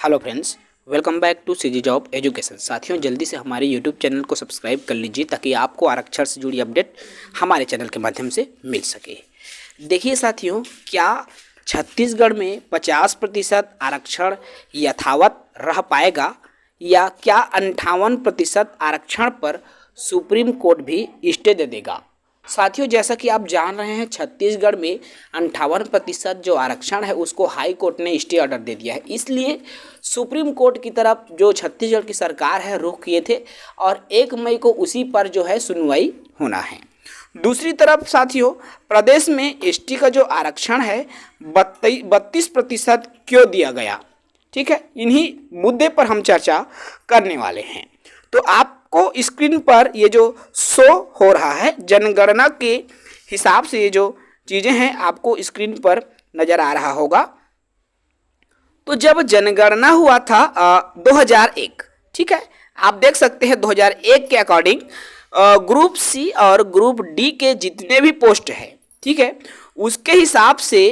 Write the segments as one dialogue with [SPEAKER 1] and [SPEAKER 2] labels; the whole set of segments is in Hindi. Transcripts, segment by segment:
[SPEAKER 1] Hello friends, welcome back to CG job education. साथियों, जल्दी से हमारे यूट्यूब चैनल को सब्सक्राइब कर लीजिए ताकि आपको आरक्षण से जुड़ी अपडेट हमारे चैनल के माध्यम से मिल सके। देखिए साथियों, क्या छत्तीसगढ़ में 50% आरक्षण यथावत रह पाएगा या क्या 58% आरक्षण पर सुप्रीम कोर्ट भी स्टे दे देगा। साथियों, जैसा कि आप जान रहे हैं, छत्तीसगढ़ में 58% जो आरक्षण है उसको हाई कोर्ट ने स्टे ऑर्डर दे दिया है। इसलिए सुप्रीम कोर्ट की तरफ जो छत्तीसगढ़ की सरकार है रुख किए थे और 1 मई को उसी पर जो है सुनवाई होना है। दूसरी तरफ साथियों, प्रदेश में एसटी का जो आरक्षण है 32% क्यों दिया गया, ठीक है, इन्हीं मुद्दे पर हम चर्चा करने वाले हैं। तो आपको स्क्रीन पर ये जो शो हो रहा है जनगणना के हिसाब से ये जो चीज़ें हैं आपको स्क्रीन पर नज़र आ रहा होगा। तो जब जनगणना हुआ था 2001, ठीक है, आप देख सकते हैं 2001 के अकॉर्डिंग ग्रुप सी और ग्रुप डी के जितने भी पोस्ट है, ठीक है, उसके हिसाब से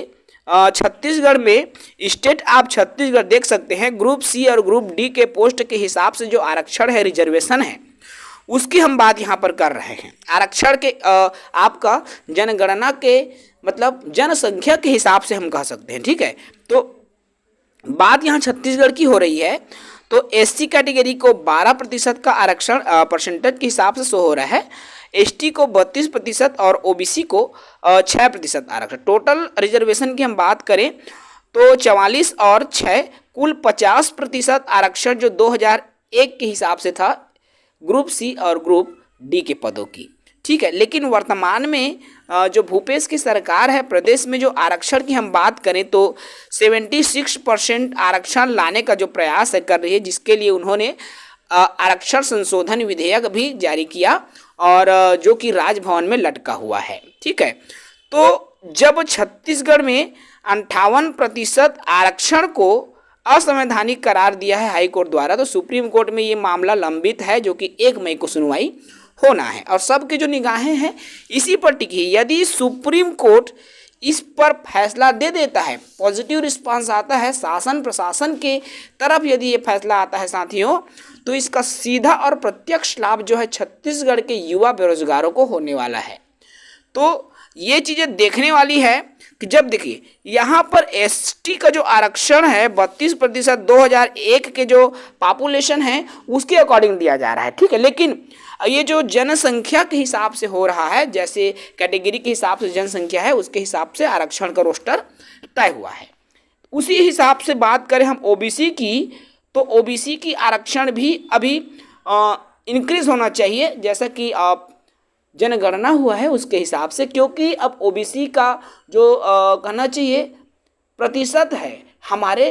[SPEAKER 1] छत्तीसगढ़ में स्टेट आप छत्तीसगढ़ देख सकते हैं ग्रुप सी और ग्रुप डी के पोस्ट के हिसाब से जो आरक्षण है, रिजर्वेशन है, उसकी हम बात यहाँ पर कर रहे हैं। आरक्षण के आपका जनगणना के मतलब जनसंख्या के हिसाब से हम कह सकते हैं, ठीक है। तो बात यहाँ छत्तीसगढ़ की हो रही है। तो एससी कैटेगरी को 12% का आरक्षण परसेंटेज के हिसाब से शो हो रहा है, एसटी को 32% और ओबीसी को 6% आरक्षण। टोटल रिजर्वेशन की हम बात करें तो 44 और 6 कुल 50% आरक्षण जो 2001 के हिसाब से था ग्रुप सी और ग्रुप डी के पदों की, ठीक है। लेकिन वर्तमान में जो भूपेश की सरकार है, प्रदेश में जो आरक्षण की हम बात करें तो 76% आरक्षण लाने का जो प्रयास है कर रही है, जिसके लिए उन्होंने आरक्षण संशोधन विधेयक भी जारी किया और जो कि राजभवन में लटका हुआ है, ठीक है। तो जब छत्तीसगढ़ में 58% आरक्षण को असंवैधानिक करार दिया है हाई कोर्ट द्वारा, तो सुप्रीम कोर्ट में ये मामला लंबित है जो कि 1 मई को सुनवाई होना है और सबकी जो निगाहें हैं इसी पर टिकी है। यदि सुप्रीम कोर्ट इस पर फैसला दे देता है, पॉजिटिव रिस्पांस आता है शासन प्रशासन के तरफ, यदि ये फैसला आता है साथियों, तो इसका सीधा और प्रत्यक्ष लाभ जो है छत्तीसगढ़ के युवा बेरोजगारों को होने वाला है। तो ये चीज़ें देखने वाली है कि जब देखिए यहाँ पर एसटी का जो आरक्षण है 32% 2001 के जो पॉपुलेशन है उसके अकॉर्डिंग दिया जा रहा है, ठीक है। लेकिन ये जो जनसंख्या के हिसाब से हो रहा है, जैसे कैटेगरी के हिसाब से जनसंख्या है उसके हिसाब से आरक्षण का रोस्टर तय हुआ है। उसी हिसाब से बात करें हम ओबीसी की, तो ओबीसी की आरक्षण भी अभी इंक्रीज होना चाहिए जैसा कि जनगणना हुआ है उसके हिसाब से, क्योंकि अब ओबीसी का जो कहना चाहिए प्रतिशत है हमारे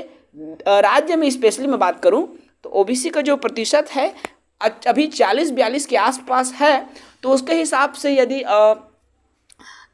[SPEAKER 1] राज्य में, स्पेशली मैं बात करूं तो ओबीसी का जो प्रतिशत है अभी 40-42 के आसपास है। तो उसके हिसाब से यदि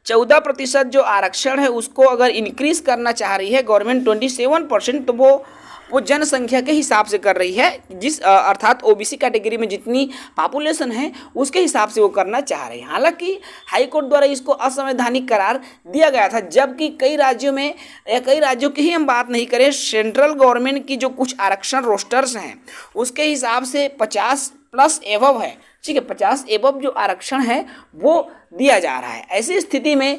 [SPEAKER 1] 14% जो आरक्षण है उसको अगर इंक्रीज करना चाह रही है गवर्नमेंट 27%, तो वो जनसंख्या के हिसाब से कर रही है, जिस अर्थात ओबीसी कैटेगरी में जितनी पॉपुलेशन है उसके हिसाब से वो करना चाह रही है। हालांकि हाई कोर्ट द्वारा इसको असंवैधानिक करार दिया गया था, जबकि कई राज्यों में या कई राज्यों की ही हम बात नहीं करें, सेंट्रल गवर्नमेंट की जो कुछ आरक्षण रोस्टर्स हैं उसके हिसाब से 50+ एबव है, ठीक है, 50 एबव जो आरक्षण है वो दिया जा रहा है। ऐसी स्थिति में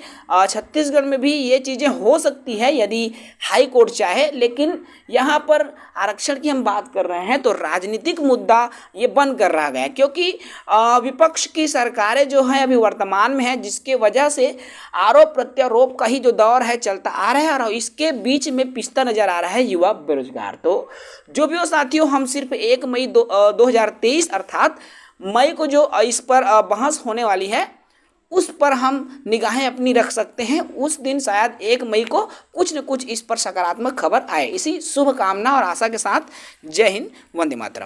[SPEAKER 1] छत्तीसगढ़ में भी ये चीज़ें हो सकती है यदि हाई कोर्ट चाहे। लेकिन यहाँ पर आरक्षण की हम बात कर रहे हैं तो राजनीतिक मुद्दा ये बन कर रह गया, क्योंकि विपक्ष की सरकारें जो हैं अभी वर्तमान में है, जिसके वजह से आरोप प्रत्यारोप का ही जो दौर है चलता आ रहा है और इसके बीच में पिसता नजर आ रहा है युवा बेरोजगार। तो जो भी हो साथियों, हम सिर्फ 1 मई 2023 अर्थात मई को जो इस पर बहस होने वाली है उस पर हम निगाहें अपनी रख सकते हैं। उस दिन शायद 1 मई को कुछ न कुछ इस पर सकारात्मक खबर आए। इसी शुभकामना और आशा के साथ जय हिंद, वंदे मातरम।